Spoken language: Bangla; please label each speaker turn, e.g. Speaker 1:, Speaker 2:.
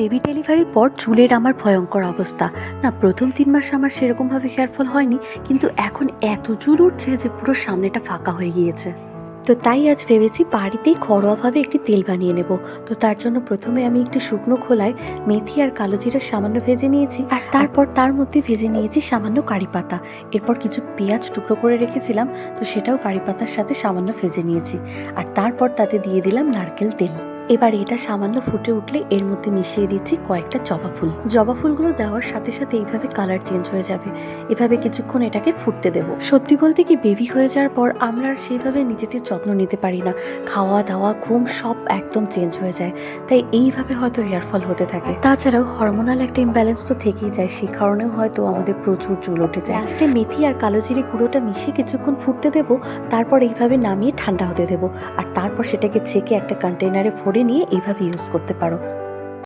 Speaker 1: বেবি ডেলিভারির পর চুলের আমার ভয়ঙ্কর অবস্থা। না, প্রথম ৩ মাস আমার সেরকমভাবে হেয়ার ফল হয়নি, কিন্তু এখন এত চুল উঠছে যে পুরো সামনেটা ফাঁকা হয়ে গিয়েছে। তো তাই আজ ভেবেছি বাড়িতেই ঘরোয়াভাবে একটি তেল বানিয়ে নেব। তো তার জন্য প্রথমে আমি একটি শুকনো খোলায় মেথি আর কালো জিরা সামান্য ভেজে নিয়েছি, আর তারপর তার মধ্যে ভেজে নিয়েছি সামান্য কারি পাতা। এরপর কিছু পেঁয়াজ টুকরো করে রেখেছিলাম, তো সেটাও কারি পাতার সাথে সামান্য ভেজে নিয়েছি। আর তারপর তাতে দিয়ে দিলাম নারকেল তেল। এবার এটা সামান্য ফুটে উঠলে এর মধ্যে মিশিয়ে দিচ্ছি কয়েকটা জবা ফুল। জবা ফুলগুলো দেওয়ার সাথে সাথে এইভাবে কালার চেঞ্জ হয়ে যাবে। এভাবে কিছুক্ষণ এটাকে ফুটতে দেবো। সত্যি বলতে কি, বেবি হয়ে যাওয়ার পর আমরা আর সেইভাবে নিজেদের যত্ন নিতে পারি না। খাওয়া দাওয়া ঘুম সব একদম চেঞ্জ হয়ে যায়, তাই এইভাবে হয়তো হেয়ার ফল হতে থাকে। তাছাড়াও হরমোনাল একটা ইমব্যালেন্স তো থেকেই যায়, সেই কারণেও হয়তো আমাদের প্রচুর চুল উঠে যায়। লাস্টে মেথি আর কালো জিরে গুঁড়োটা মিশিয়ে কিছুক্ষণ ফুটতে দেবো। তারপর এইভাবে নামিয়ে ঠান্ডা হতে দেবো, আর তারপর সেটাকে ছেঁকে একটা কন্টেনারে ভরে নিয়ে এইভাবে ইউজ করতে পারো।